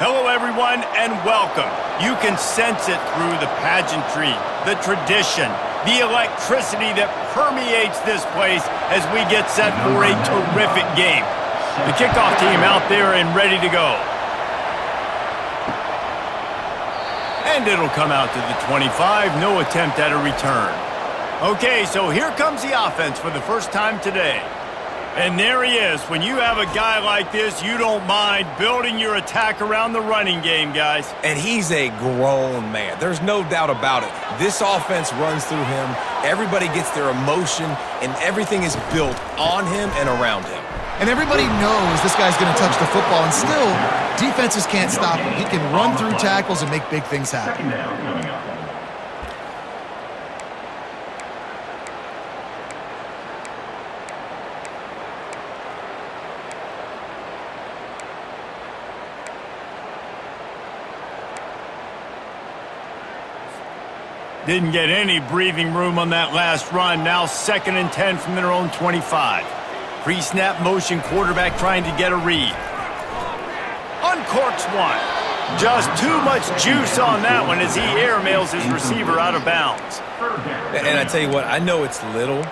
Hello, everyone, and welcome. You can sense it through the pageantry, the tradition, the electricity that permeates this place as we get set for a terrific game. The kickoff team out there and ready to go. And it'll come out to the 25, no attempt at a return. Okay, so here comes the offense for the first time today. And there he is. When you have a guy like this, you don't mind building your attack around the running game, guys. And he's a grown man. There's no doubt about it. This offense runs through him. Everybody gets their emotion, and everything is built on him and around him. And everybody knows this guy's going to touch the football, and still, defenses can't stop him. He can run through tackles and make big things happen. Didn't get any breathing room on that last run. Now 2nd and 10 from their own 25. Pre-snap motion, quarterback trying to get a read. Uncorks one. Just too much juice on that one as he airmails his receiver out of bounds. And I tell you what, I know it's little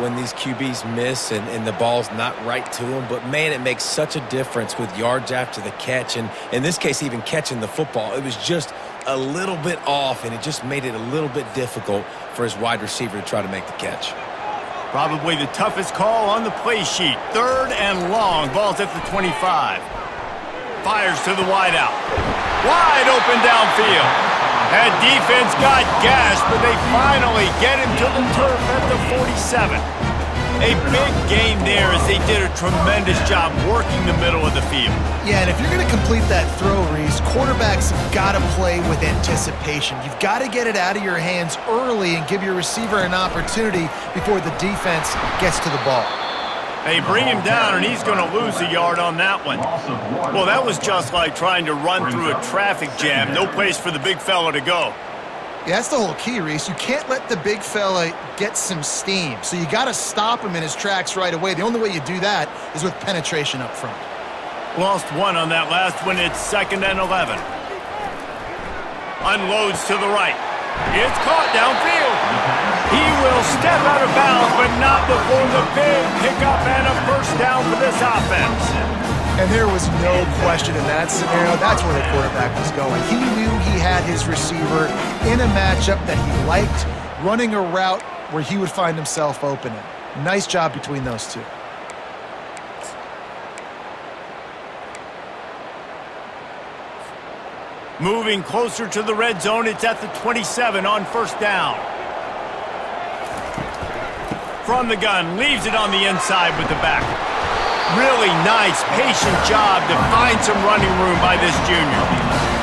when these QBs miss and the ball's not right to them, but man, it makes such a difference with yards after the catch, and in this case, even catching the football. It was just a little bit off, and it just made it a little bit difficult for his wide receiver to try to make the catch. Probably the toughest call on the play sheet. 3rd and long. Ball's at the 25. Fires to the wideout. Wide open downfield. That defense got gashed, but they finally get him to the turf at the 47. A big game there as they did a tremendous job working the middle of the field. Yeah, and if you're going to complete that throw, Reese, quarterbacks have got to play with anticipation. You've got to get it out of your hands early and give your receiver an opportunity before the defense gets to the ball. They bring him down, and he's going to lose a yard on that one. Well, that was just like trying to run through a traffic jam. No place for the big fella to go. Yeah, that's the whole key, Reese. You can't let the big fella get some steam. So you got to stop him in his tracks right away. The only way you do that is with penetration up front. Lost one on that last one. It's 2nd and 11. Unloads to the right. It's caught downfield. He will step out of bounds, but not before the big pickup and a first down for this offense. And there was no question in that scenario. That's where the quarterback was going. He knew he had his receiver in a matchup that he liked, running a route where he would find himself open. Nice job between those two. Moving closer to the red zone, it's at the 27 on 1st down. From the gun, leaves it on the inside with the back. Really nice, patient job to find some running room by this junior.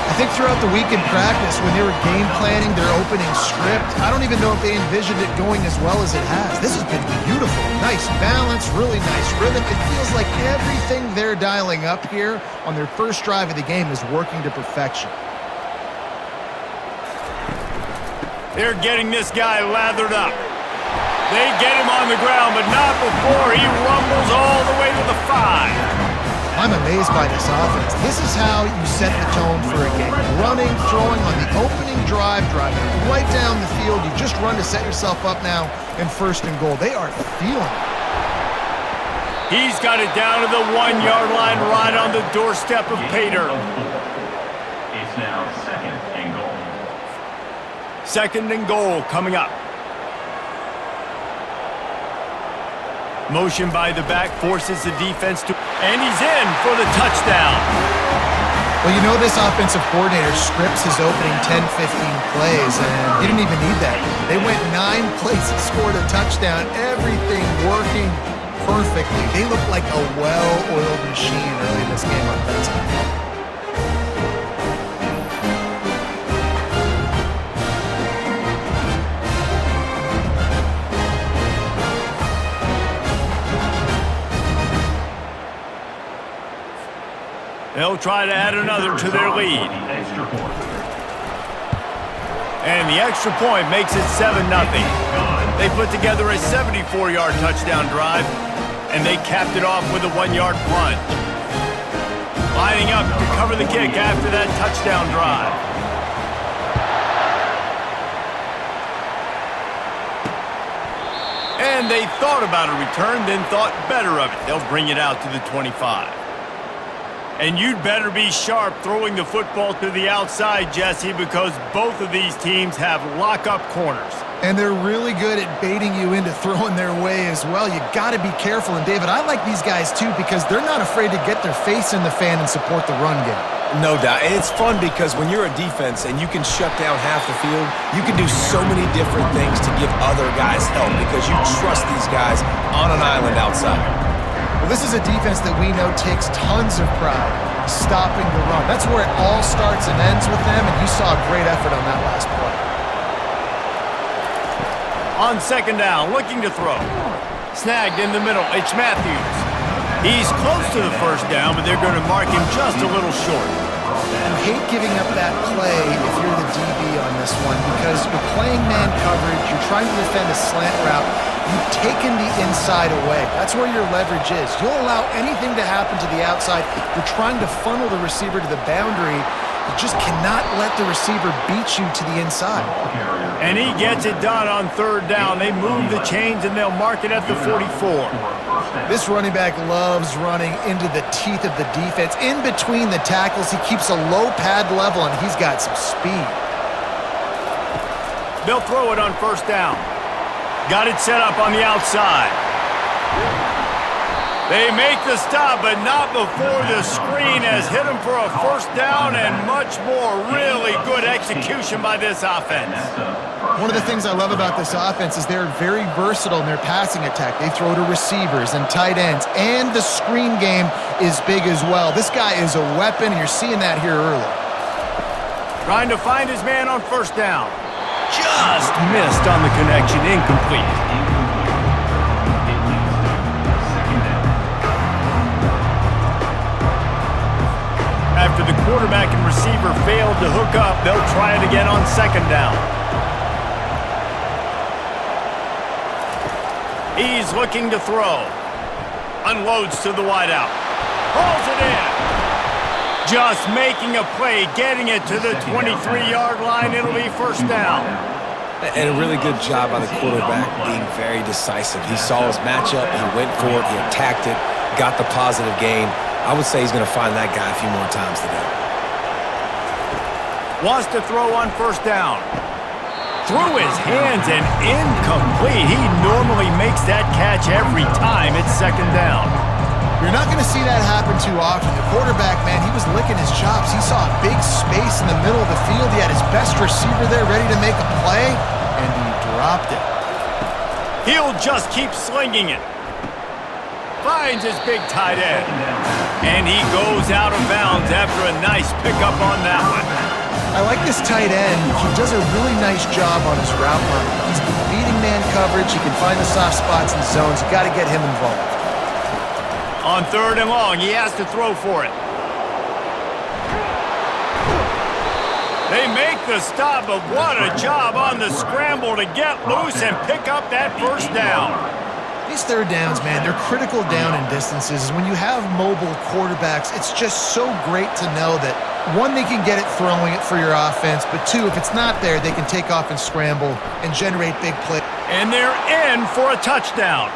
I think throughout the week in practice, when they were game planning their opening script, I don't even know if they envisioned it going as well as it has. This has been beautiful. Nice balance, really nice rhythm. It feels like everything they're dialing up here on their first drive of the game is working to perfection. They're getting this guy lathered up. They get him on the ground, but not before he rumbles all the way to the 5. I'm amazed by this offense. This is how you set the tone for a game. Running, throwing on the opening drive, driving right down the field. You just run to set yourself up now in 1st and goal. They are feeling it. He's got it down to the 1-yard line right on the doorstep of Pater. It's now 2nd and goal. 2nd and goal coming up. Motion by the back forces the defense to... And he's in for the touchdown. Well, you know this offensive coordinator scripts his opening 10, 15 plays, and he didn't even need that. They went 9 plays and scored a touchdown. Everything working perfectly. They look like a well-oiled machine early in this game offensively. They'll try to add another to their lead. And the extra point makes it 7-0. They put together a 74-yard touchdown drive, and they capped it off with a 1-yard plunge. Lining up to cover the kick after that touchdown drive. And they thought about a return, then thought better of it. They'll bring it out to the 25. And you'd better be sharp throwing the football to the outside, Jesse, because both of these teams have lock-up corners. And they're really good at baiting you into throwing their way as well. You got to be careful. And, David, I like these guys, too, because they're not afraid to get their face in the fan and support the run game. No doubt. And it's fun because when you're a defense and you can shut down half the field, you can do so many different things to give other guys help because you trust these guys on an island outside. Well, this is a defense that we know takes tons of pride stopping the run. That's where it all starts and ends with them, and you saw a great effort on that last play. On second down, looking to throw. Snagged in the middle, it's Matthews. He's close to the first down, but they're going to mark him just a little short. You hate giving up that play if you're the DB on this one because you're playing man coverage, you're trying to defend a slant route, you've taken the inside away. That's where your leverage is. You'll allow anything to happen to the outside. You're trying to funnel the receiver to the boundary. You just cannot let the receiver beat you to the inside. And he gets it done on third down. They move the chains and they'll mark it at the 44. This running back loves running into the teeth of the defense. In between the tackles, he keeps a low pad level, and he's got some speed. They'll throw it on first down. Got it set up on the outside. They make the stop, but not before the screen has hit him for a first down and much more. Really good execution by this offense. One of the things I love about this offense is they're very versatile in their passing attack. They throw to receivers and tight ends, and the screen game is big as well. This guy is a weapon, and you're seeing that here early. Trying to find his man on first down. Just missed on the connection, incomplete. After the quarterback and receiver failed to hook up, they'll try it again on second down. He's looking to throw. Unloads to the wideout. Hauls it in. Just making a play, getting it to the 23-yard line. It'll be first down. And a really good job by the quarterback being very decisive. He saw his matchup, he went for it, he attacked it, got the positive gain. I would say he's going to find that guy a few more times today. Wants to throw on first down. Through his hands and incomplete. He normally makes that catch every time. It's second down. You're not going to see that happen too often. The quarterback, man, he was licking his chops. He saw a big space in the middle of the field. He had his best receiver there ready to make a play, and he dropped it. He'll just keep slinging it. Finds his big tight end. And he goes out of bounds after a nice pickup on that one. I like this tight end. He does a really nice job on his route running. He's beating man coverage. He can find the soft spots and zones. You got to get him involved. On third and long, he has to throw for it. They make the stop, but what a job on the scramble to get loose and pick up that first down. These third downs, man, they're critical down in distances. When you have mobile quarterbacks, it's just so great to know that, one, they can get it throwing it for your offense, but two, if it's not there, they can take off and scramble and generate big plays. And they're in for a touchdown.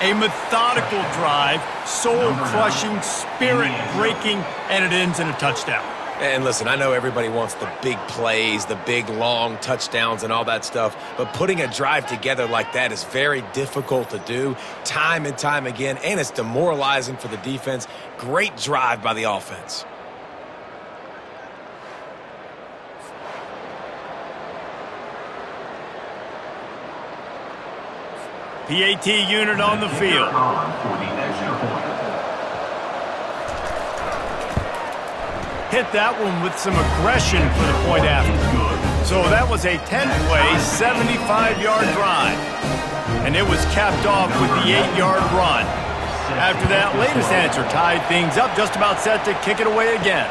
A methodical drive, soul-crushing, spirit-breaking, and it ends in a touchdown. And listen, I know everybody wants the big plays, the big, long touchdowns and all that stuff, but putting a drive together like that is very difficult to do time and time again, and it's demoralizing for the defense. Great drive by the offense. PAT unit on the field. Hit that one with some aggression for the point after. So that was a 10-play, 75-yard drive. And it was capped off with the 8-yard run. After that latest answer tied things up, just about set to kick it away again.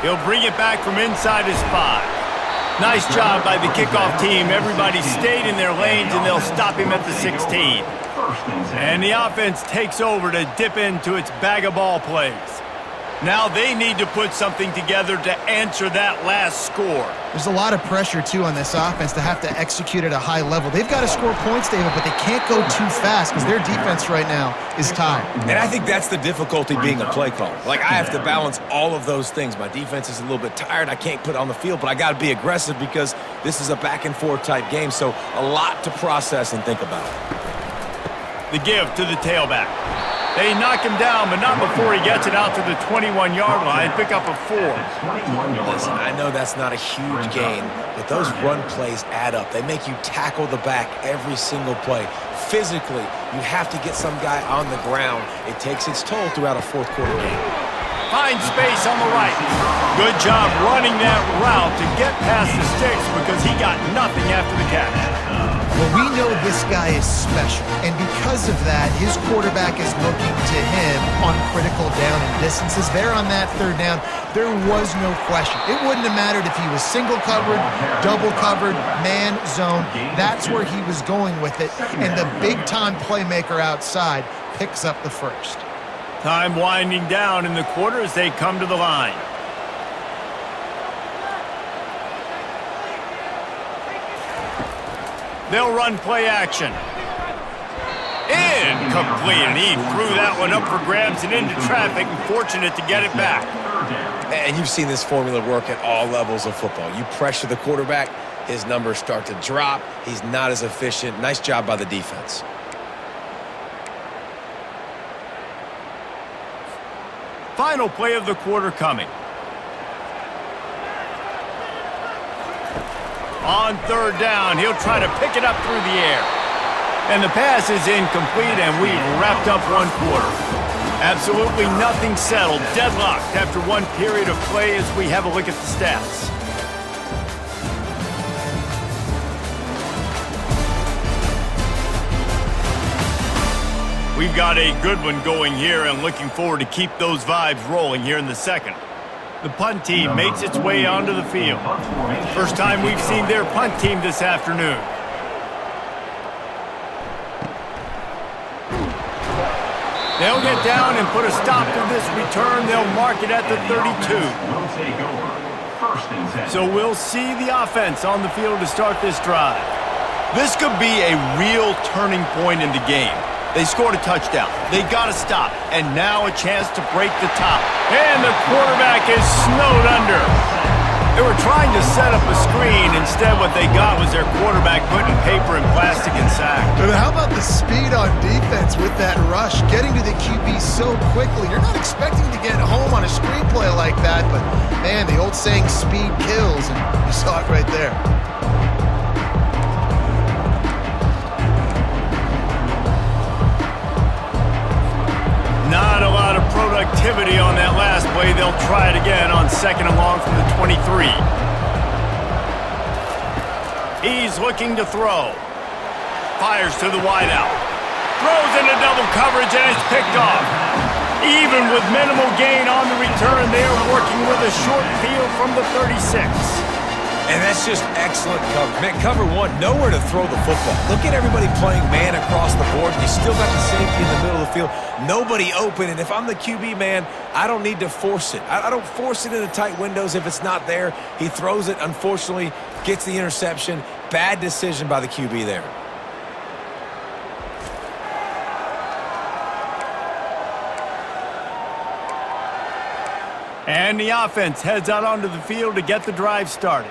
He'll bring it back from inside his 5. Nice job by the kickoff team. Everybody stayed in their lanes, and they'll stop him at the 16. And the offense takes over to dip into its bag of ball plays. Now they need to put something together to answer that last score. There's a lot of pressure, too, on this offense to have to execute at a high level. They've got to score points, David, but they can't go too fast because their defense right now is tired. And I think that's the difficulty being a play caller. Like, I have to balance all of those things. My defense is a little bit tired. I can't put it on the field, but I got to be aggressive because this is a back-and-forth type game, so a lot to process and think about. The give to the tailback. They knock him down, but not before he gets it out to the 21-yard line. Pick up a 4. Listen, I know that's not a huge gain, but those run plays add up. They make you tackle the back every single play. Physically, you have to get some guy on the ground. It takes its toll throughout a fourth quarter game. Finds space on the right. Good job running that route to get past the sticks because he got nothing after the catch. Well, we know this guy is special, and because of that, his quarterback is looking to him on critical down and distances. There on that third down, there was no question. It wouldn't have mattered if he was single covered, double covered, man, zone. That's where he was going with it, and the big-time playmaker outside picks up the first. Time winding down in the quarter as they come to the line. They'll run play action. Incomplete, and he threw that one up for grabs and into traffic, and fortunate to get it back. And you've seen this formula work at all levels of football. You pressure the quarterback, his numbers start to drop. He's not as efficient. Nice job by the defense. Final play of the quarter coming. On third down, he'll try to pick it up through the air. And the pass is incomplete, and we've wrapped up one quarter. Absolutely nothing settled, deadlocked after one period of play as we have a look at the stats. We've got a good one going here and looking forward to keep those vibes rolling here in the second. The punt team makes its way onto the field. First time we've seen their punt team this afternoon. They'll get down and put a stop to this return. They'll mark it at the 32. So we'll see the offense on the field to start this drive. This could be a real turning point in the game. They scored a touchdown. They got to stop. And now a chance to break the top. And the quarterback is snowed under. They were trying to set up a screen. Instead, what they got was their quarterback putting paper and plastic and sack. But how about the speed on defense with that rush? Getting to the QB so quickly. You're not expecting to get home on a screenplay like that. But, man, the old saying, speed kills. And you saw it right there. Not a lot of productivity on that last play. They'll try it again on second and long from the 23. He's looking to throw. Fires to the wideout. Throws into double coverage and it's picked off. Even with minimal gain on the return, they are working with a short field from the 36. And that's just excellent coverage. Man, cover one, nowhere to throw the football. Look at everybody playing man across the board. You still got the safety in the middle of the field. Nobody open. And if I'm the QB, man, I don't need to force it. I don't force it into tight windows if it's not there. He throws it, unfortunately, gets the interception. Bad decision by the QB there. And the offense heads out onto the field to get the drive started.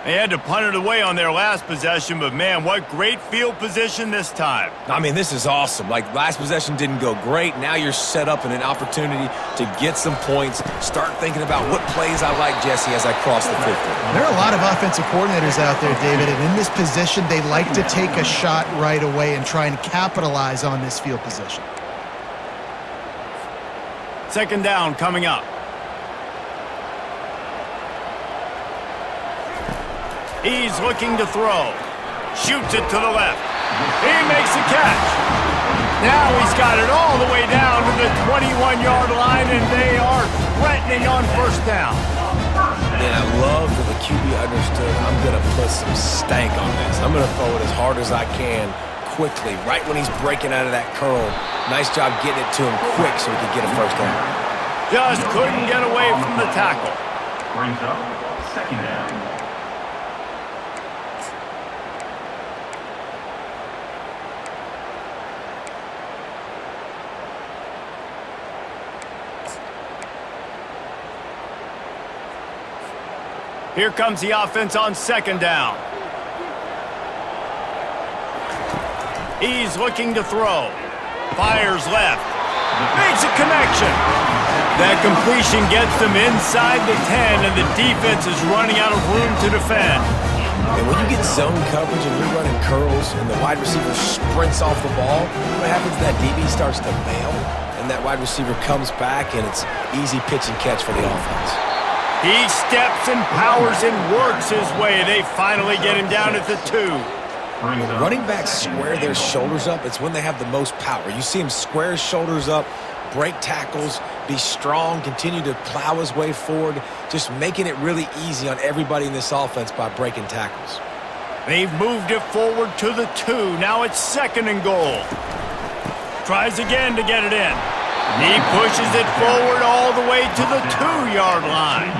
They had to punt it away on their last possession, but man, what great field position this time. I mean, this is awesome. Like, last possession didn't go great. Now you're set up in an opportunity to get some points. Start thinking about what plays I like, Jesse, as I cross the 50. There are a lot of offensive coordinators out there, David, and in this position, they like to take a shot right away and try and capitalize on this field position. Second down coming up. He's looking to throw. Shoots it to the left. He makes the catch. Now he's got it all the way down to the 21-yard line, and they are threatening on first down. And I love that the QB understood I'm going to put some stank on this. I'm going to throw it as hard as I can quickly, right when he's breaking out of that curl. Nice job getting it to him quick so he could get a first down. Just couldn't get away from the tackle. Brings up second down. Here comes the offense on second down. He's looking to throw. Fires left. Makes a connection. That completion gets them inside the 10, and the defense is running out of room to defend. And when you get zone coverage and you're running curls and the wide receiver sprints off the ball, what happens is that DB starts to bail, and that wide receiver comes back, and it's easy pitch and catch for the offense. He steps and powers and works his way. They finally get him down at the 2. When running backs square their shoulders up, it's when they have the most power. You see him square his shoulders up, break tackles, be strong, continue to plow his way forward, just making it really easy on everybody in this offense by breaking tackles. They've moved it forward to the 2. Now it's second and goal. Tries again to get it in. He pushes it forward all the way to the 2-yard line.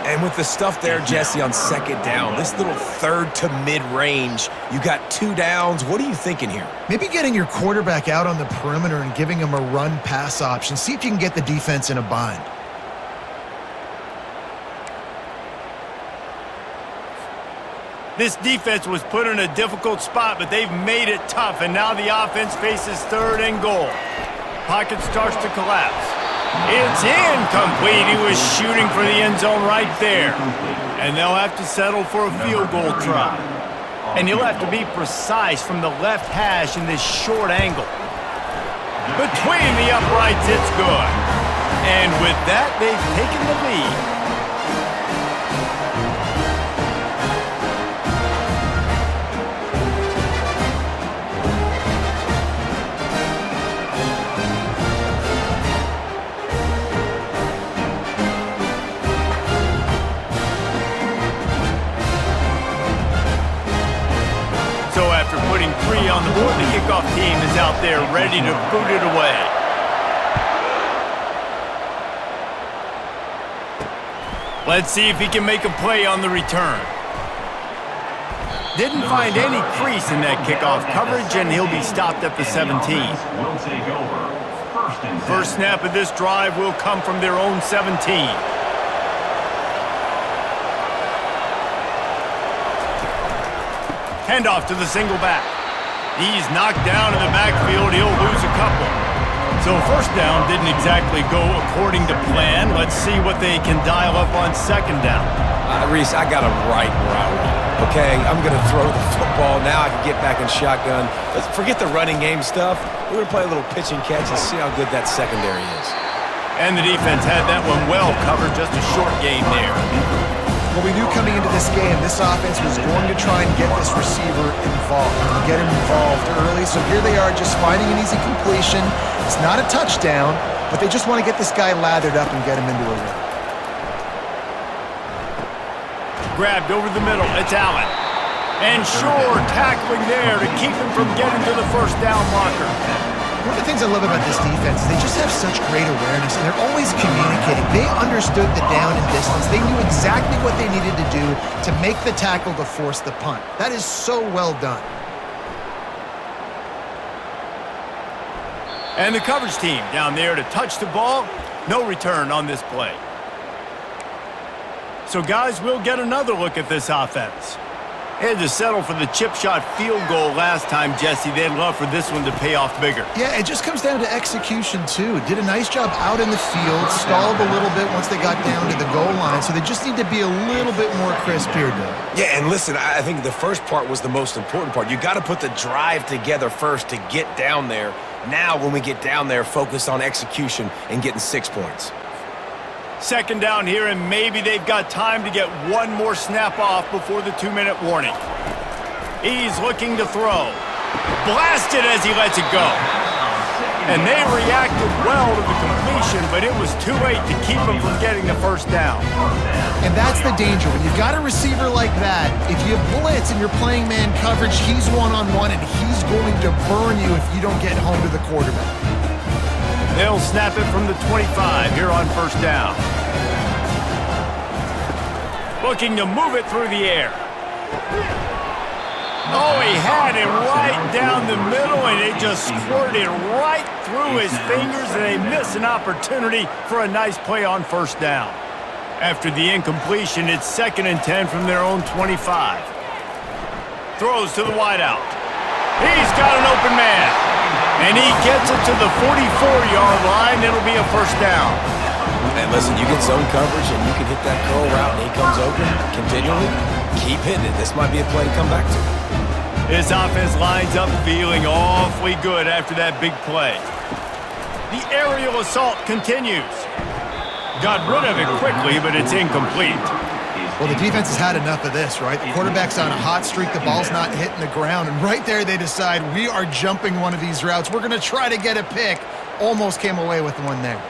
And with the stuff there, Jesse, on second down, this little third to mid-range, you got 2 downs. What are you thinking here? Maybe getting your quarterback out on the perimeter and giving him a run-pass option. See if you can get the defense in a bind. This defense was put in a difficult spot, but they've made it tough, and now the offense faces third and goal. Pocket starts to collapse. It's incomplete. He was shooting for the end zone right there. And they'll have to settle for a field goal try. And he'll have to be precise from the left hash in this short angle. Between the uprights, it's good. And with that, they've taken the lead. On the board, the kickoff team is out there ready to boot it away. Let's see if he can make a play on the return. Didn't find any crease in that kickoff coverage, and he'll be stopped at the 17. First snap of this drive will come from their own 17. Handoff to the single back. He's knocked down in the backfield. He'll lose a couple. So first down didn't exactly go according to plan. Let's see what they can dial up on second down. Reese, I got him right where I want him. Okay, I'm going to throw the football. Now I can get back in shotgun. Let's forget the running game stuff. We're going to play a little pitch and catch and see how good that secondary is. And the defense had that one well covered. Just a short game there. Well, we knew coming into this game, this offense was going to try and get this receiver involved, get him involved early. So here they are just finding an easy completion. It's not a touchdown, but they just want to get this guy lathered up and get him into a rhythm. Grabbed over the middle. It's Allen. And Shore tackling there to keep him from getting to the first down marker. One of the things I love about this defense is they just have such great awareness, and they're always communicating. They understood the down and distance. They knew exactly what they needed to do to make the tackle to force the punt. That is so well done. And the coverage team down there to touch the ball. No return on this play. So, guys, we'll get another look at this offense. They had to settle for the chip shot field goal last time, Jesse. They'd love for this one to pay off bigger. Yeah, it just comes down to execution, too. Did a nice job out in the field, stalled a little bit once they got down to the goal line, so they just need to be a little bit more crisp here, though. Yeah, and listen, I think the first part was the most important part. You got to put the drive together first to get down there. Now, when we get down there, focus on execution and getting 6 points. Second down here, and maybe they've got time to get one more snap off before the 2-minute warning. He's looking to throw. Blasted as he lets it go. And they reacted well to the completion, but it was too late to keep them from getting the first down. And that's the danger. When you've got a receiver like that, if you blitz and you're playing man coverage, he's one-on-one, and he's going to burn you if you don't get home to the quarterback. They'll snap it from the 25 here on first down. Looking to move it through the air. Oh, he had it right down the middle, and it just squirted right through his fingers, and they miss an opportunity for a nice play on first down. After the incompletion, it's 2nd and 10 from their own 25. Throws to the wideout. He's got an open man, and he gets it to the 44-yard line. It'll be a first down. And listen, you get zone coverage, and you can hit that curl route, and he comes open continually. Keep hitting it. This might be a play to come back to. His offense lines up feeling awfully good after that big play. The aerial assault continues. Got rid of it quickly, but it's incomplete. Well, the defense has had enough of this, right? The quarterback's on a hot streak. The ball's not hitting the ground. And right there, they decide, we are jumping one of these routes. We're going to try to get a pick. Almost came away with one there.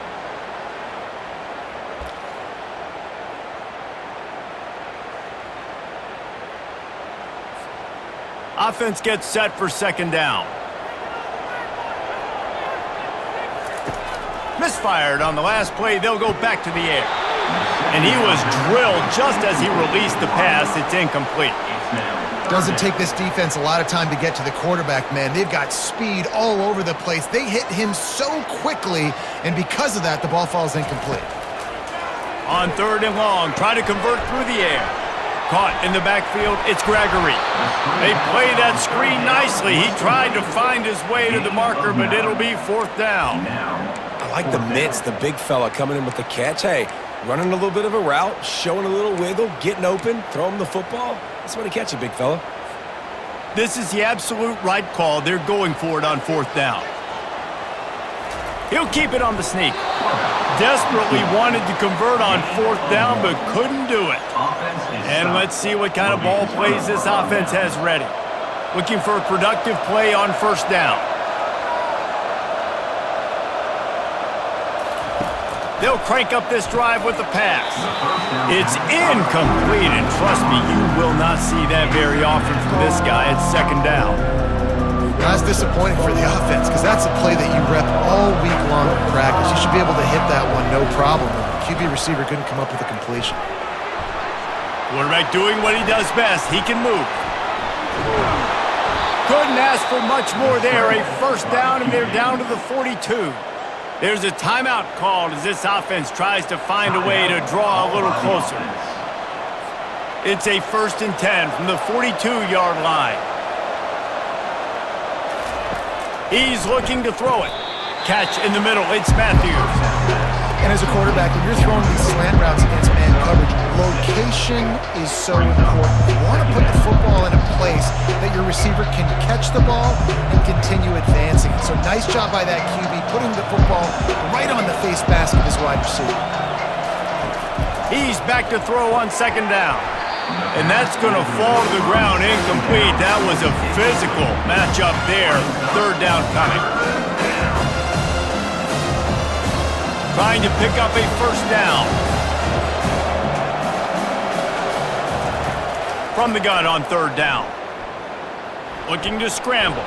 Offense gets set for 2nd down. Misfired on the last play. They'll go back to the air. And he was drilled just as he released the pass. It's incomplete. Doesn't take this defense a lot of time to get to the quarterback, man. They've got speed all over the place. They hit him so quickly, and because of that, the ball falls incomplete. On 3rd and long, try to convert through the air. Caught in the backfield, it's Gregory. They play that screen nicely. He tried to find his way to the marker, but it'll be 4th down. I like the mitts, the big fella coming in with the catch. Hey, running a little bit of a route, showing a little wiggle, getting open, throw him the football. That's when he catch it, big fella. This is the absolute right call. They're going for it on 4th down. He'll keep it on the sneak. Desperately wanted to convert on 4th down, but couldn't do it. And let's see what kind of ball plays this offense has ready. Looking for a productive play on 1st down. They'll crank up this drive with the pass. It's incomplete, and trust me, you will not see that very often from this guy at 2nd down. That's disappointing for the offense because that's a play that you rep all week long in practice. You should be able to hit that one no problem. The QB receiver couldn't come up with a completion. Quarterback doing what he does best. He can move. Couldn't ask for much more there. A 1st down, and they're down to the 42. There's a timeout called as this offense tries to find a way to draw a little closer. It's a 1st and 10 from the 42-yard line. He's looking to throw it. Catch in the middle. It's Matthews. And as a quarterback, when you're throwing these slant routes against man coverage, location is so important. You want to put the football in a place that your receiver can catch the ball and continue advancing. So nice job by that QB, putting the football right on the face mask of his wide receiver. He's back to throw on 2nd down. And that's going to fall to the ground incomplete. That was a physical matchup there. 3rd down coming. Trying to pick up a 1st down. From the gun on 3rd down. Looking to scramble.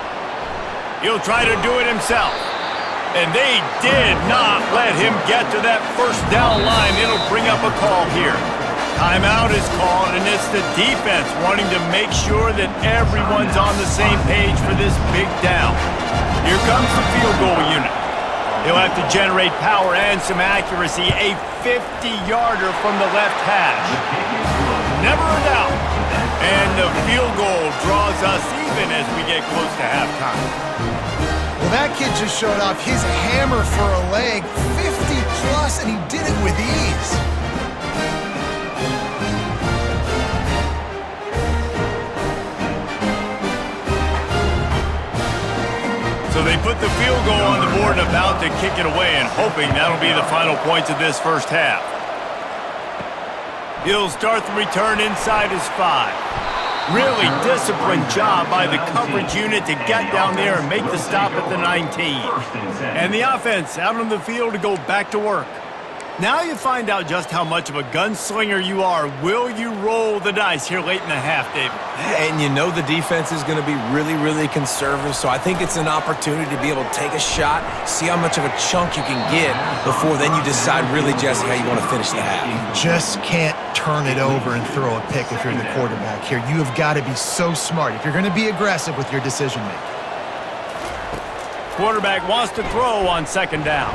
He'll try to do it himself. And they did not let him get to that 1st down line. It'll bring up a call here. Timeout is called, and it's the defense wanting to make sure that everyone's on the same page for this big down. Here comes the field goal unit. He'll have to generate power and some accuracy. A 50-yarder from the left hash. Never a doubt. And the field goal draws us even as we get close to halftime. Well, that kid just showed off his hammer for a leg, 50-plus, and he did it with ease. So they put the field goal on the board and about to kick it away and hoping that'll be the final points of this 1st half. He'll start the return inside his 5. Really disciplined job by the coverage unit to get down there and make the stop at the 19. And the offense out on the field to go back to work. Now you find out just how much of a gunslinger you are. Will you roll the dice here late in the half, David? And you know the defense is going to be really, really conservative, so I think it's an opportunity to be able to take a shot, see how much of a chunk you can get before then you decide really, Jesse, how you want to finish the half. You just can't turn it over and throw a pick if you're the quarterback here. You have got to be so smart if you're going to be aggressive with your decision-making. Quarterback wants to throw on second down.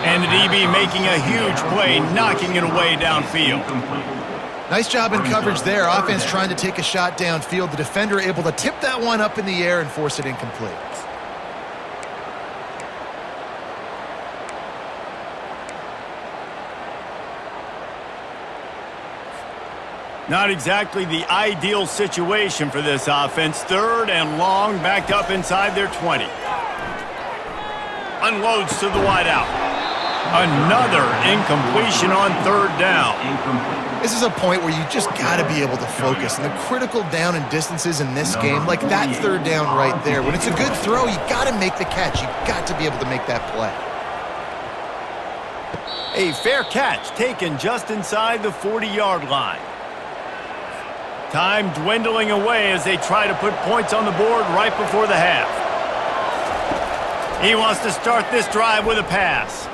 And the DB making a huge play, knocking it away downfield. Nice job in coverage there. Offense trying to take a shot downfield. The defender able to tip that one up in the air and force it incomplete. Not exactly the ideal situation for this offense. Third and long, backed up inside their 20. Unloads to the wideout. Another incompletion on third down. This is a point where you just got to be able to focus. And the critical down and distances in this game, like that third down right there, when it's a good throw, you got to make the catch. You got to be able to make that play. A fair catch taken just inside the 40-yard line. Time dwindling away as they try to put points on the board right before the half. He wants to start this drive with a pass.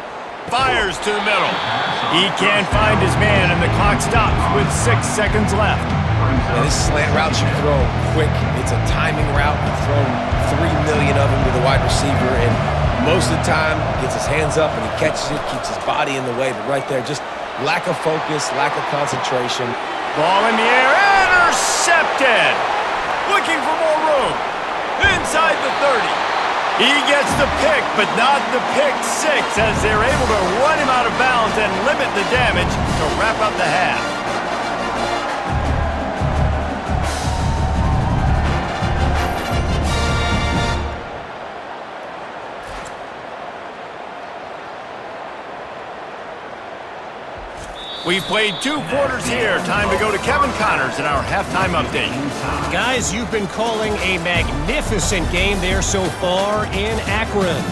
Fires to the middle. He can't find his man, and the clock stops with 6 seconds left. Yeah, this slant route should throw quick. It's a timing route. He's thrown 3 million of them to the wide receiver, and most of the time gets his hands up and he catches it, keeps his body in the way. But right there, just lack of focus, lack of concentration. Ball in the air, intercepted. Looking for more room. Inside the 30. He gets the pick, but not the pick six, as they're able to run him out of bounds and limit the damage to wrap up the half. We've played 2 quarters here. Time to go to Kevin Connors in our halftime update. Guys, you've been calling a magnificent game there so far in Akron.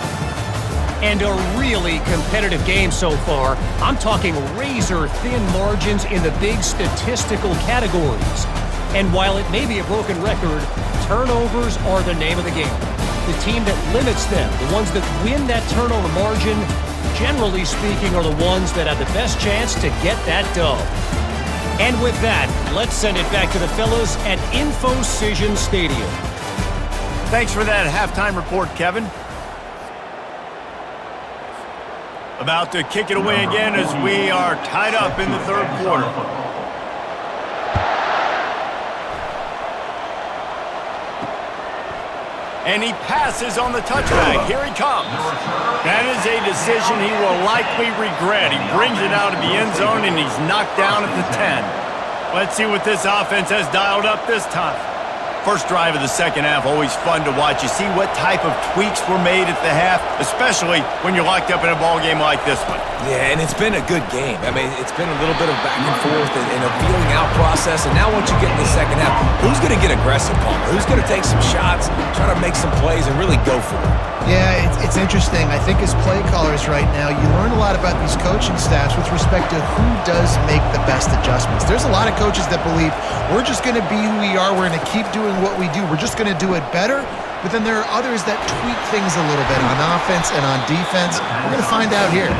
And a really competitive game so far. I'm talking razor-thin margins in the big statistical categories. And while it may be a broken record, turnovers are the name of the game. The team that limits them, the ones that win that turnover margin, generally speaking, are the ones that have the best chance to get that dub. And with that, let's send it back to the fellas at InfoCision Stadium. Thanks for that halftime report, Kevin. About to kick it away again as we are tied up in the third quarter. And he passes on the touchback. Here he comes. That is a decision he will likely regret. He brings it out of the end zone, and he's knocked down at the 10. Let's see what this offense has dialed up this time. First drive of the second half, always fun to watch. You see what type of tweaks were made at the half, especially when you're locked up in a ball game like this one. Yeah, and it's been a good game. I mean, it's been a little bit of back and forth and a feeling out process. And now once you get in the second half, who's going to get aggressive, Palmer? Who's going to take some shots, try to make some plays, and really go for it? Yeah, it's interesting. I think as play callers right now, you learn a lot about these coaching staffs with respect to who does make the best adjustments. There's a lot of coaches that believe we're just going to be who we are. We're going to keep doing what we do. We're just going to do it better. But then there are others that tweak things a little bit on offense and on defense. We're going to find out here.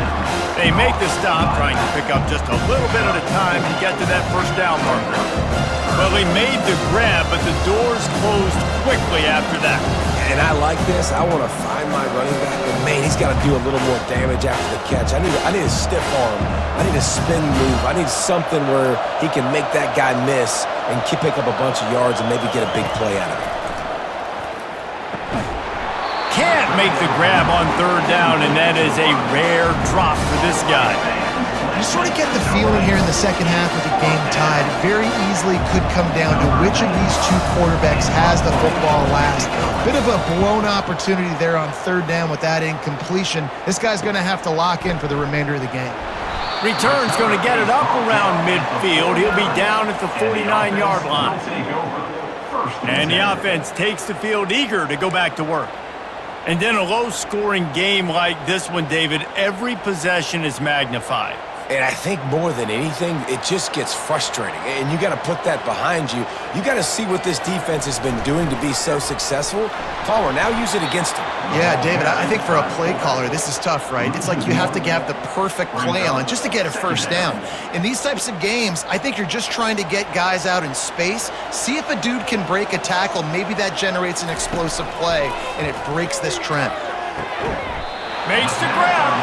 They make the stop, trying to pick up just a little bit at a time to get to that first down marker. Well, they made the grab, but the doors closed quickly after that. And I like this. I want to find my running back, but man, he's got to do a little more damage after the catch. I need a stiff arm. I need a spin move. I need something where he can make that guy miss and pick up a bunch of yards and maybe get a big play out of it. Can't make the grab on third down, and that is a rare drop for this guy. You sort of get the feeling here in the second half of the game tied. Very easily could come down to which of these two quarterbacks has the football last. Bit of a blown opportunity there on third down with that incompletion. This guy's going to have to lock in for the remainder of the game. Return's going to get it up around midfield. He'll be down at the 49-yard line. And the offense takes the field eager to go back to work. And in a low-scoring game like this one, David, every possession is magnified. And I think more than anything, it just gets frustrating. And you got to put that behind you. You got to see what this defense has been doing to be so successful. Caller, now use it against them. Yeah, David, I think for a play caller, this is tough, right? It's like you have to have the perfect play on just to get a first down. In these types of games, I think you're just trying to get guys out in space, see if a dude can break a tackle. Maybe that generates an explosive play, and it breaks this trend. Makes the grab.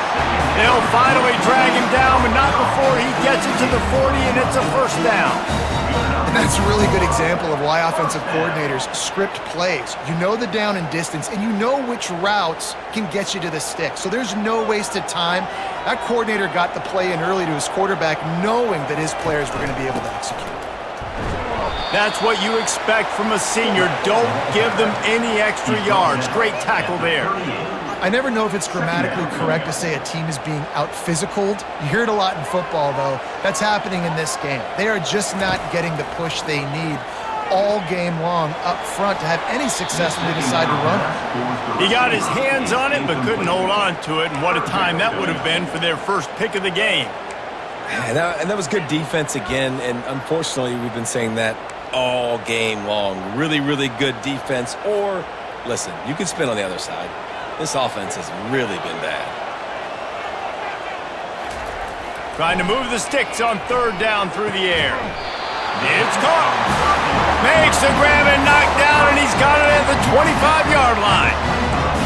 They'll finally drag him down, but not before he gets it to the 40, and it's a first down. And that's a really good example of why offensive coordinators script plays. You know the down and distance, and you know which routes can get you to the stick. So there's no wasted time. That coordinator got the play in early to his quarterback, knowing that his players were going to be able to execute. That's what you expect from a senior. Don't give them any extra yards. Great tackle there. I never know if it's grammatically correct to say a team is being out-physicaled. You hear it a lot in football, though. That's happening in this game. They are just not getting the push they need all game long up front to have any success when they decide to run it. He got his hands on it, but couldn't hold on to it, and what a time that would have been for their first pick of the game. And that was good defense again, and unfortunately, we've been saying that all game long. Really, really good defense, or, listen, you can spin on the other side. This offense has really been bad. Trying to move the sticks on third down through the air. It's caught. Makes the grab and knocked down, and he's got it at the 25-yard line.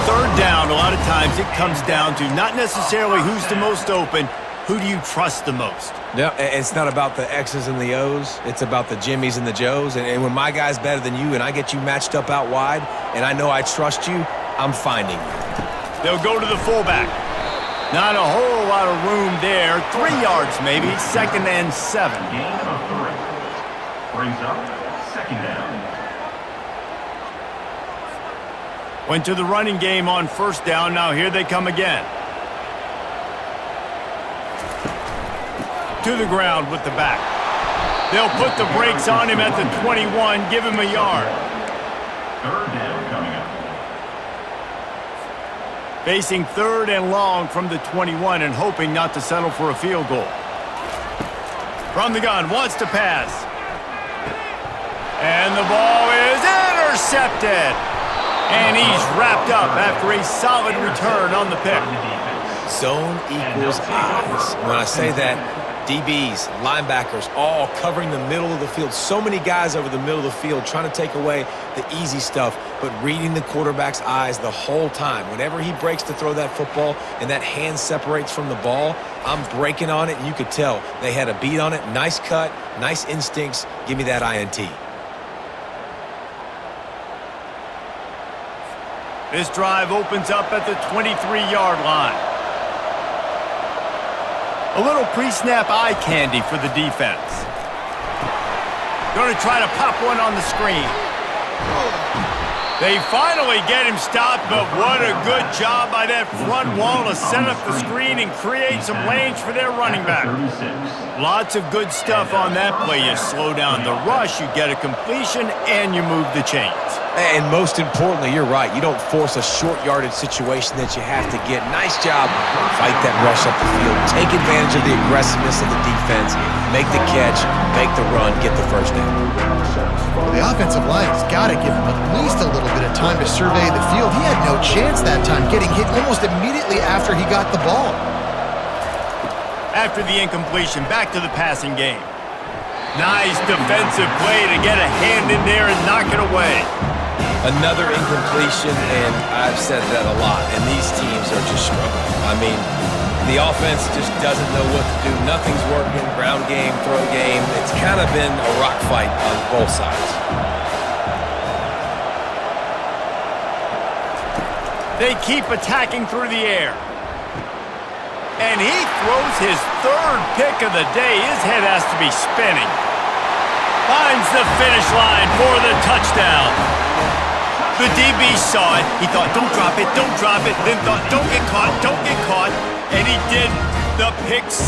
Third down, a lot of times it comes down to not necessarily who's the most open, who do you trust the most? Yeah, it's not about the X's and the O's. It's about the Jimmies and the Joes. And when my guy's better than you and I get you matched up out wide and I know I trust you, I'm finding you. They'll go to the fullback. Not a whole lot of room there. 3 yards maybe. 2nd and 7. Gain of 3. Brings up 2nd down. Went to the running game on first down. Now here they come again. To the ground with the back. They'll put the brakes on him at the 21, give him a yard. 3rd down coming up. Facing 3rd and long from the 21 and hoping not to settle for a field goal. From the gun, wants to pass. And the ball is intercepted. And he's wrapped up after a solid return on the pick. Zone equals eyes. When I say that, DBs, linebackers, all covering the middle of the field. So many guys over the middle of the field trying to take away the easy stuff, but reading the quarterback's eyes the whole time. Whenever he breaks to throw that football and that hand separates from the ball, I'm breaking on it, and you could tell they had a beat on it. Nice cut, nice instincts. Give me that INT. This drive opens up at the 23-yard line. A little pre-snap eye candy for the defense. Going to try to pop one on the screen. They finally get him stopped, but what a good job by that front wall to set up the screen and create some lanes for their running back. Lots of good stuff on that play. You slow down the rush, you get a completion, and you move the chains. And most importantly, you're right. You don't force a short yardage situation that you have to get. Nice job. Fight that rush up the field. Take advantage of the aggressiveness of the defense. Make the catch. Make the run. Get the first down. The offensive line's got to give him at least a little bit of time to survey the field. He had no chance that time, getting hit almost immediately after he got the ball. After the incompletion, back to the passing game. Nice defensive play to get a hand in there and knock it away. Another incompletion, and I've said that a lot, and these teams are just struggling. I mean, the offense just doesn't know what to do. Nothing's working. Ground game, throw game. It's kind of been a rock fight on both sides. They keep attacking through the air. And he throws his 3rd pick of the day. His head has to be spinning. Finds the finish line for the touchdown. The DB saw it. He thought, don't drop it, don't drop it. Then thought, don't get caught, don't get caught. And he did the pick 6.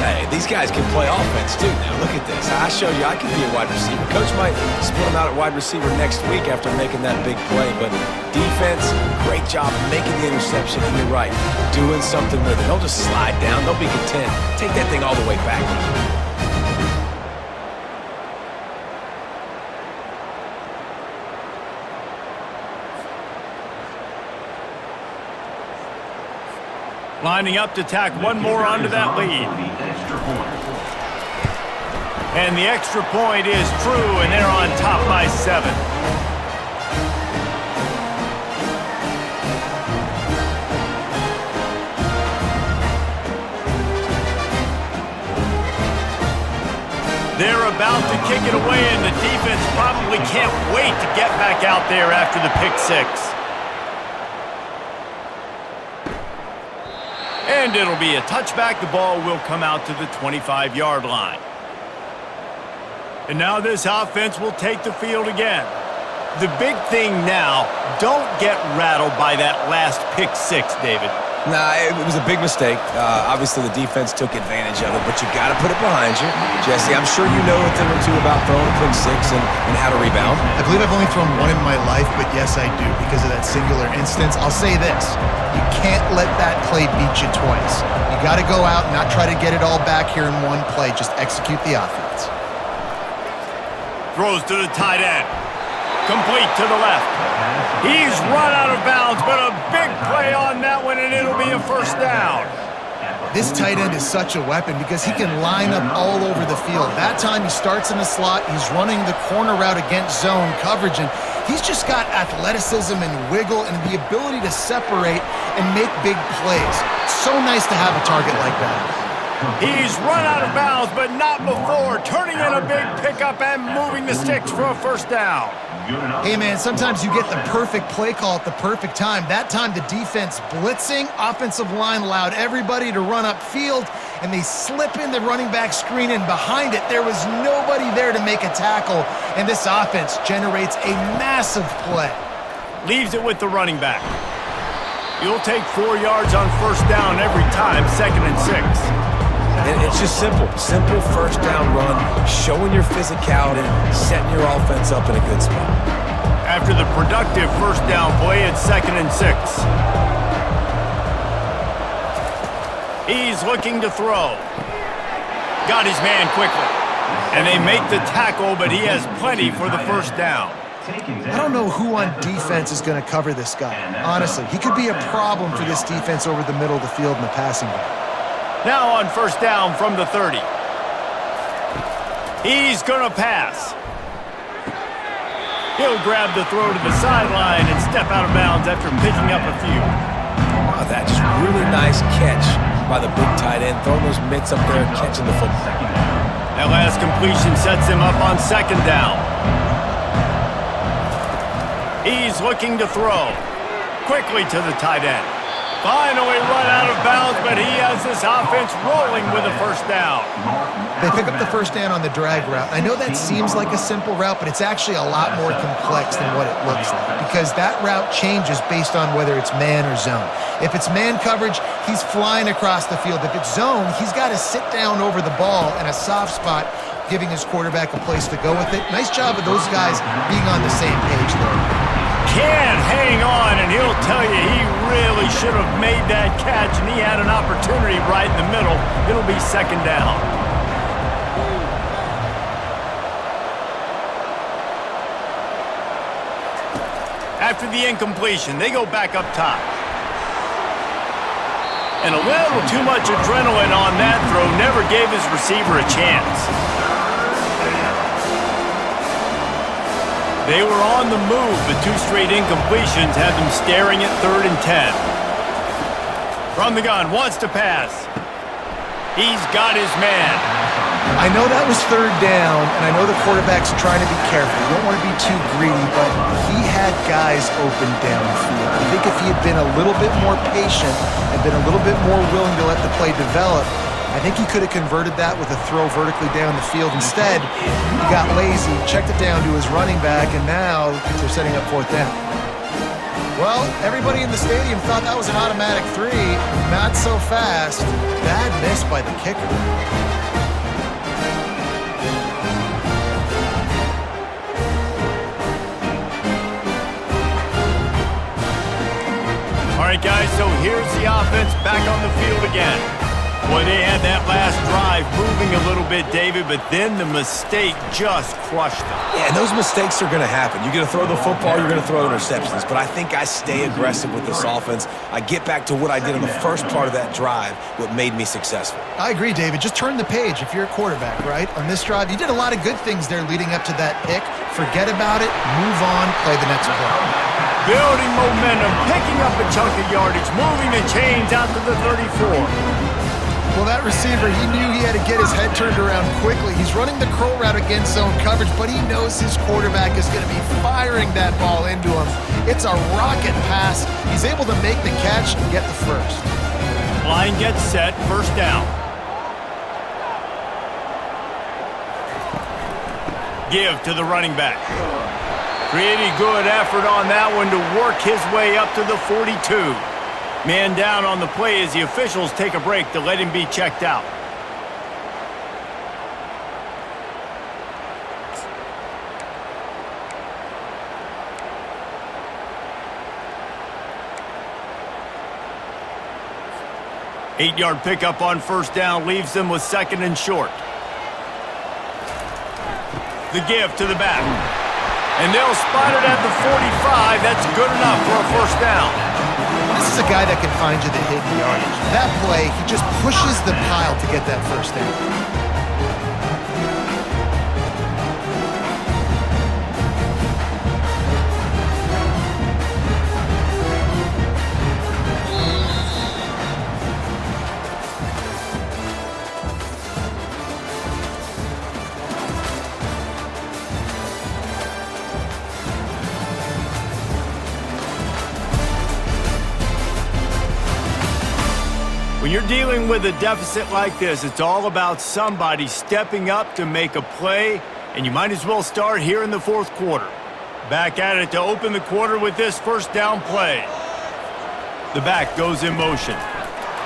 Hey, these guys can play offense too now. Look at this. I showed you I can be a wide receiver. Coach might split him out at wide receiver next week after making that big play, but defense defense, great job making the interception, and you're right, doing something with it. Don't just slide down. Don't be content. Take that thing all the way back. Lining up to tack one more onto that lead. And the extra point is true, and they're on top by 7. They're about to kick it away, and the defense probably can't wait to get back out there after the pick 6. And it'll be a touchback. The ball will come out to the 25-yard line. And now this offense will take the field again. The big thing now, don't get rattled by that last pick 6, David. Nah, it was a big mistake. Obviously, the defense took advantage of it, but you got to put it behind you. Jesse, I'm sure you know a thing or two about throwing a pick 6 and how to rebound. I believe I've only thrown one in my life, but yes, I do because of that singular instance. I'll say this. You can't let that play beat you twice. You got to go out and not try to get it all back here in one play. Just execute the offense. Throws to the tight end. Complete to the left. He's run out of bounds, but a big play on that one, and it'll be a first down. This tight end is such a weapon because he can line up all over the field. That time he starts in the slot, he's running the corner route against zone coverage, and he's just got athleticism and wiggle and the ability to separate and make big plays. So nice to have a target like that. He's run out of bounds, but not before, turning in a big pickup and moving the sticks for a first down. Hey, man, sometimes you get the perfect play call at the perfect time. That time the defense blitzing, offensive line allowed everybody to run upfield, and they slip in the running back screen, and behind it, there was nobody there to make a tackle, and this offense generates a massive play. Leaves it with the running back. You'll take 4 yards on first down every time, 2nd and 6. And it's just simple first down run, showing your physicality, setting your offense up in a good spot. After the productive first down play, it's 2nd and 6. He's looking to throw. Got his man quickly. And they make the tackle, but he has plenty for the first down. I don't know who on defense is going to cover this guy. Honestly, he could be a problem for this defense over the middle of the field in the passing game. Now on first down from the 30. He's going to pass. He'll grab the throw to the sideline and step out of bounds after picking up a few. Wow, that's just really nice catch by the big tight end, throwing those mitts up there and catching the football. That last completion sets him up on 2nd down. He's looking to throw. Quickly to the tight end. Finally run out of bounds, but he has this offense rolling with a first down. They pick up the first down on the drag route. I know that seems like a simple route, but it's actually a lot more complex than what it looks like because that route changes based on whether it's man or zone. If it's man coverage, he's flying across the field. If it's zone, he's got to sit down over the ball in a soft spot, giving his quarterback a place to go with it. Nice job of those guys being on the same page there. Can't hang on, and he'll tell you he really should have made that catch, and he had an opportunity right in the middle. It'll be 2nd down. After the incompletion, they go back up top. And a little too much adrenaline on that throw never gave his receiver a chance. They were on the move, but 2 straight incompletions had them staring at 3rd and 10. From the gun, wants to pass. He's got his man. I know that was 3rd down, and I know the quarterback's trying to be careful. You don't want to be too greedy, but he had guys open downfield. I think if he had been a little bit more patient and been a little bit more willing to let the play develop, I think he could have converted that with a throw vertically down the field. Instead, he got lazy, checked it down to his running back, and now they're setting up 4th down. Well, everybody in the stadium thought that was an automatic 3. Not so fast. Bad miss by the kicker. guys, so here's the offense back on the field again. Boy, they had that last drive moving a little bit, David, but then the mistake just crushed them. Yeah, and those mistakes are going to happen. You're going to throw the football, you're going to throw interceptions. But I think I stay aggressive with this offense. I get back to what I did in the first part of that drive, what made me successful. I agree, David. Just turn the page if you're a quarterback, right? On this drive, you did a lot of good things there leading up to that pick. Forget about it, move on, play the next play. Building momentum, picking up a chunk of yardage, moving the chains out to the 34. Well, that receiver, he knew he had to get his head turned around quickly. He's running the curl route against zone coverage, but he knows his quarterback is going to be firing that ball into him. It's a rocket pass. He's able to make the catch and get the first. Line gets set, first down. Give to the running back. Pretty good effort on that one to work his way up to the 42. Man down on the play as the officials take a break to let him be checked out. Eight-yard pickup on first down leaves them with second and short. The give to the back. And they'll spot it at the 45. That's good enough for a first down. This is a guy that can find you the hidden yardage. That play, he just pushes the pile to get that first down. When you're dealing with a deficit like this, it's all about somebody stepping up to make a play, and you might as well start here in the fourth quarter. Back at it to open the quarter with this first down play. The back goes in motion.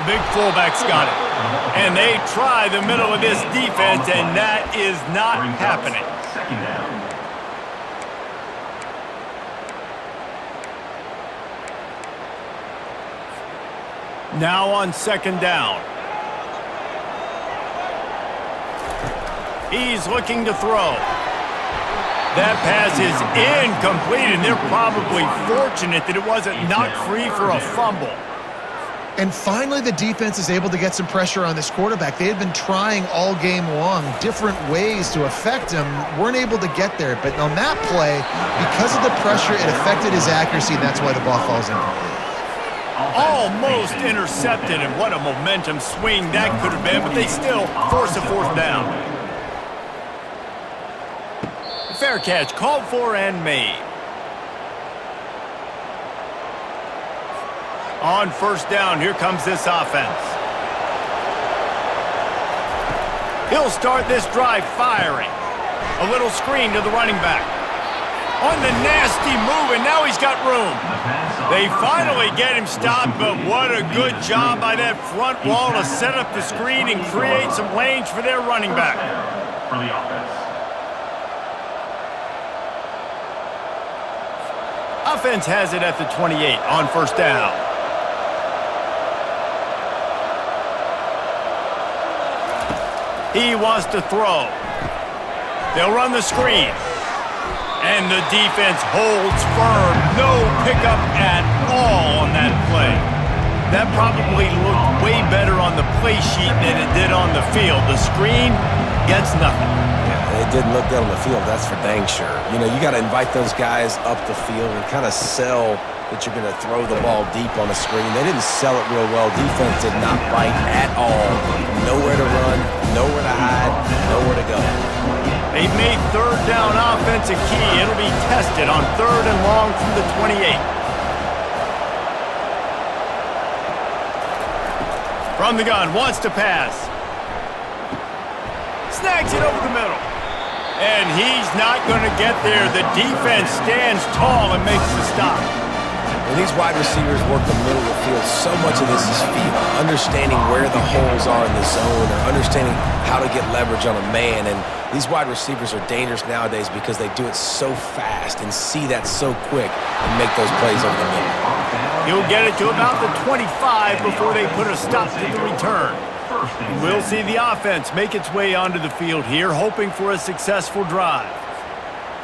Big fullback's got it. And they try the middle of this defense, and that is not happening. Second down. Now on second down. He's looking to throw. That pass is incomplete, and they're probably fortunate that it wasn't knocked free for a fumble. And finally, the defense is able to get some pressure on this quarterback. They had been trying all game long different ways to affect him, weren't able to get there. But on that play, because of the pressure, it affected his accuracy, and that's why the ball falls in. Almost intercepted, and what a momentum swing that could have been, but they still force a fourth down. Fair catch, called for and made. On first down, here comes this offense. He'll start this drive firing. A little screen to the running back. On the nasty move, and now he's got room. They finally get him stopped, but what a good job by that front wall to set up the screen and create some lanes for their running back. For the offense. Offense has it at the 28 on first down. He wants to throw. They'll run the screen. And the defense holds firm. No pickup at all on that play. That probably looked way better on the play sheet than it did on the field. The screen gets nothing. Yeah, it didn't look good on the field, that's for dang sure. You know, you got to invite those guys up the field and kind of sell that you're going to throw the ball deep on the screen. They didn't sell it real well. Defense did not bite at all. Nowhere to run, nowhere to hide, nowhere to go. They've made third down offense a key. It'll be tested on third and long from the 28. From the gun, wants to pass. Snags it over the middle. And he's not going to get there. The defense stands tall and makes the stop. When these wide receivers work the middle of the field, so much of this is feel, understanding where the holes are in the zone or understanding how to get leverage on a man. And these wide receivers are dangerous nowadays because they do it so fast and see that so quick and make those plays over the middle. He'll get it to about the 25 before they put a stop to the return. We'll see the offense make its way onto the field here, hoping for a successful drive.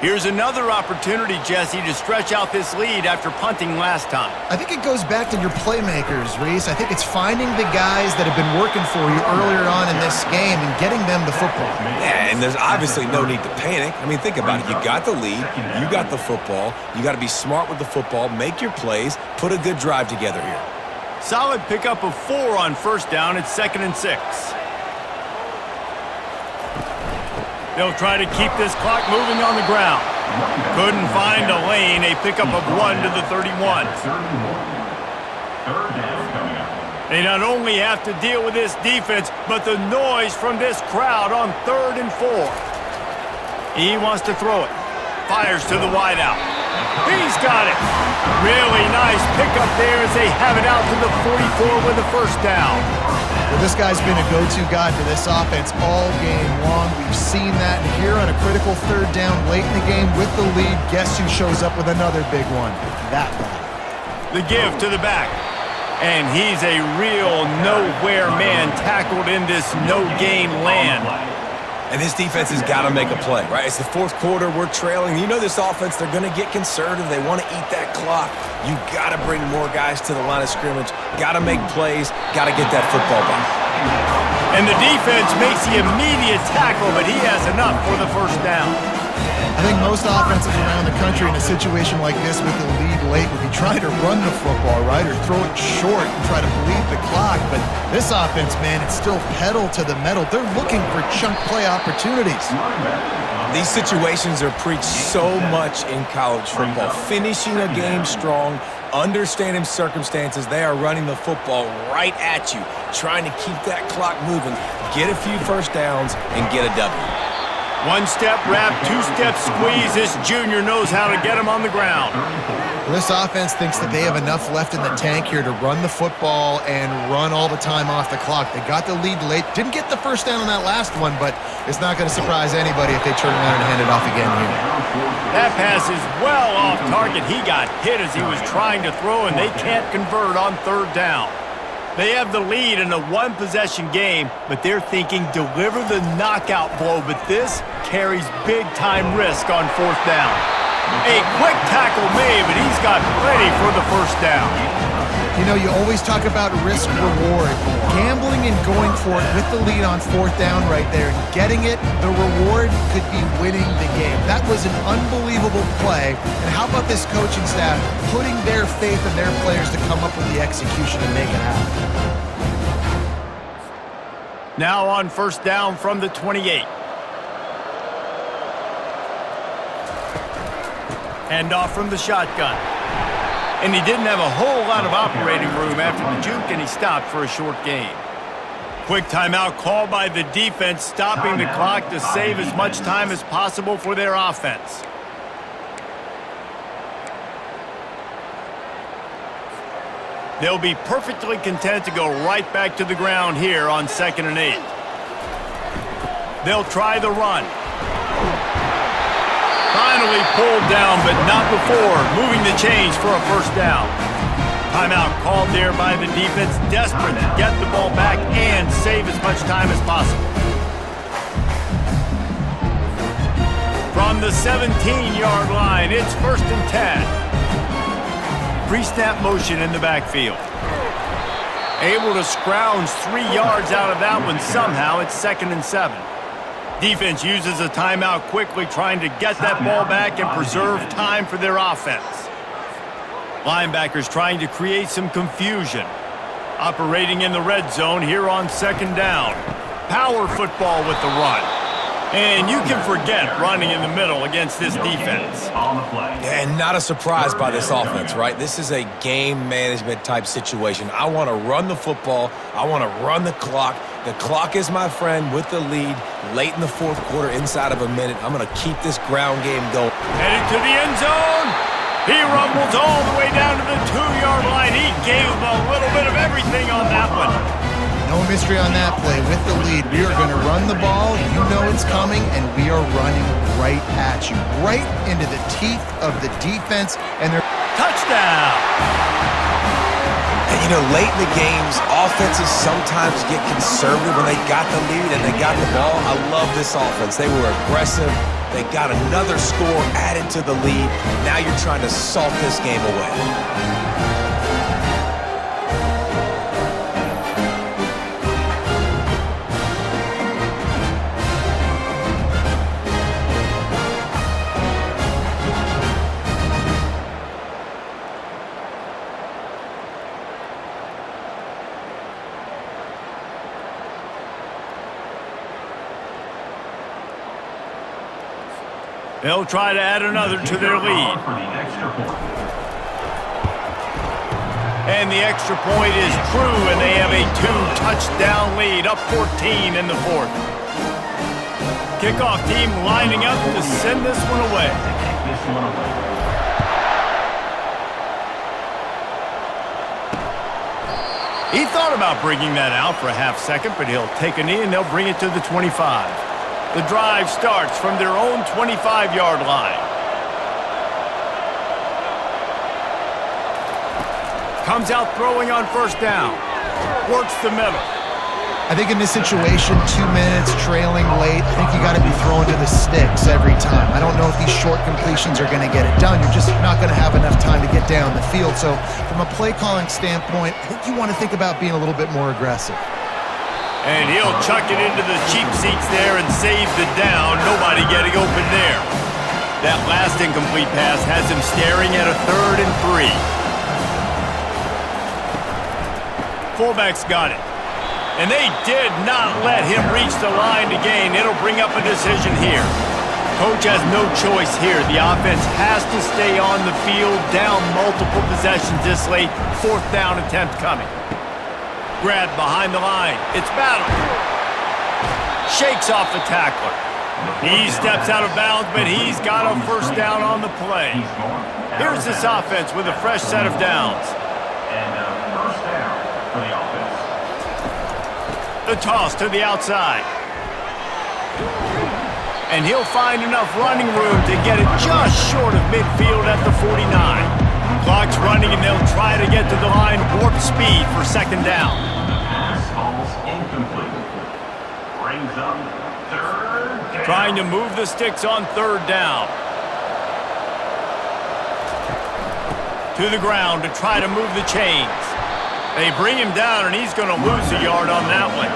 Here's another opportunity, Jesse, to stretch out this lead after punting last time. I think it goes back to your playmakers, Reese. I think it's finding the guys that have been working for you earlier on in this game and getting them the football. Yeah, and there's obviously no need to panic. I mean, think about it. You got the lead. You got the football. You got to be smart with the football, make your plays, put a good drive together here. Solid pickup of 4 on first down. It's 2nd and 6. They'll try to keep this clock moving on the ground. Couldn't find a lane. A pickup of 1 to the 31. They not only have to deal with this defense, but the noise from this crowd on 3rd and 4. He wants to throw it. Fires to the wideout. He's got it. Really nice pickup there as they have it out to the 44 with a first down. Well, this guy's been a go-to guy for this offense all game long. We've seen that here on a critical 3rd down late in the game with the lead. Guess who shows up with another big one? That guy. The give to the back. And he's a real nowhere man tackled in this no-gain land. And this defense has got to make a play, right? It's the 4th quarter. We're trailing. You know this offense, they're going to get conservative. They want to eat that clock. You got to bring more guys to the line of scrimmage. Got to make plays. Got to get that football back. And the defense makes the immediate tackle, but he has enough for the first down. I think most offenses around the country in a situation like this with the lead late would be trying to run the football, right, or throw it short and try to bleed the clock. But this offense, man, it's still pedal to the metal. They're looking for chunk play opportunities. These situations are preached so much in college football. Finishing a game strong, understanding circumstances. They are running the football right at you, trying to keep that clock moving, get a few first downs, and get a W. 1-step wrap, 2-step squeeze. This junior knows how to get him on the ground. This offense thinks that they have enough left in the tank here to run the football and run all the time off the clock. They got the lead late. Didn't get the first down on that last one, but it's not going to surprise anybody if they turn around and hand it off again here. That pass is well off target. He got hit as he was trying to throw, and they can't convert on 3rd down. They have the lead in a 1-possession game, but they're thinking deliver the knockout blow, but this carries big-time risk on 4th down. A quick tackle made, but he's got plenty for the first down. You know, you always talk about risk-reward. Gambling and going for it with the lead on 4th down right there and getting it, the reward could be winning the game. That was an unbelievable play. And how about this coaching staff putting their faith in their players to come up with the execution and make it happen? Now on first down from the 28. Handoff from the shotgun. And he didn't have a whole lot of operating room after the juke, and he stopped for a short gain. Quick timeout called by the defense, stopping the clock to save as much time as possible for their offense. They'll be perfectly content to go right back to the ground here on 2nd and 8. They'll try the run. Finally pulled down, but not before moving the chains for a first down. Timeout called there by the defense, desperate to get the ball back and save as much time as possible. From the 17-yard line, it's 1st and 10. Pre-snap motion in the backfield. Able to scrounge 3 yards out of that one somehow. It's 2nd and 7. Defense uses a timeout quickly, trying to get that ball back and preserve time for their offense. Linebackers trying to create some confusion. Operating in the red zone here on 2nd down. Power football with the run. And you can forget running in the middle against this defense. And not a surprise by this offense, right? This is a game management type situation. I want to run the football. I want to run the clock. The clock is my friend with the lead late in the 4th quarter, inside of a minute. I'm going to keep this ground game going. Headed to the end zone. He rumbles all the way down to the 2-yard line. He gave him a little bit of everything on that one. No mystery on that play. With the lead, we are going to run the ball. You know it's coming, and we are running right at you, right into the teeth of the defense. And they're touchdown. You know, late in the games, offenses sometimes get conservative when they got the lead and they got the ball. I love this offense. They were aggressive. They got another score added to the lead. Now you're trying to salt this game away. They'll try to add another to their lead. And the extra point is true, and they have a 2-touchdown lead, up 14 in the fourth. Kickoff team lining up to send this one away. He thought about bringing that out for a half second, but he'll take a knee and they'll bring it to the 25. The drive starts from their own 25-yard line. Comes out throwing on first down. Works the middle. I think in this situation, 2 minutes, trailing late, I think you got to be throwing to the sticks every time. I don't know if these short completions are going to get it done. You're just not going to have enough time to get down the field. So from a play-calling standpoint, I think you want to think about being a little bit more aggressive. And he'll chuck it into the cheap seats there and save the down. Nobody getting open there. That last incomplete pass has him staring at a 3rd and 3. Fullback's got it. And they did not let him reach the line to gain. It'll bring up a decision here. Coach has no choice here. The offense has to stay on the field, down multiple possessions this late. 4th down attempt coming. Grab behind the line. It's battle. Shakes off the tackler. He steps out of bounds, but he's got a first down on the play. Here's this offense with a fresh set of downs. And first down for the offense. The toss to the outside. And he'll find enough running room to get it just short of midfield at the 49. Clock's running, and they'll try to get to the line warp speed for 2nd down. The pass falls incomplete. Brings up 3rd down. Trying to move the sticks on 3rd down. To the ground to try to move the chains. They bring him down, and he's going to lose a yard on that one.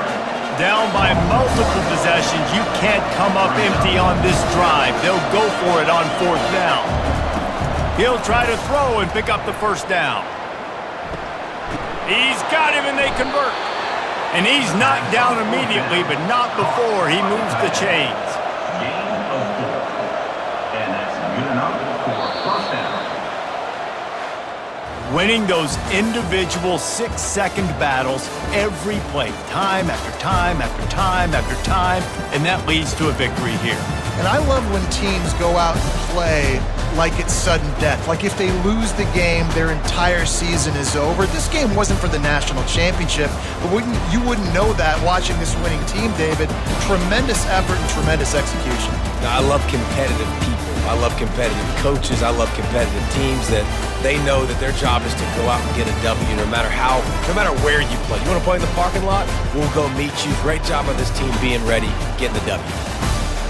Down by multiple possessions. You can't come up empty on this drive. They'll go for it on 4th down. He'll try to throw and pick up the first down. He's got him, and they convert. And he's knocked down immediately, but not before he moves the chains. Gain of 4. And that's good enough for first down. Winning those individual 6-second battles every play, time after time after time after time, and that leads to a victory here. And I love when teams go out and play like it's sudden death. Like if they lose the game, their entire season is over. This game wasn't for the national championship, but you wouldn't know that watching this winning team, David. Tremendous effort and tremendous execution. Now, I love competitive people. I love competitive coaches. I love competitive teams that they know that their job is to go out and get a W no matter where you play. You want to play in the parking lot? We'll go meet you. Great job on this team being ready, getting the W.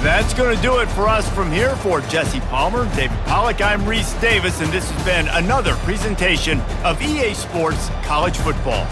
That's going to do it for us from here. For Jesse Palmer, David Pollack, I'm Reese Davis, and this has been another presentation of EA Sports College Football.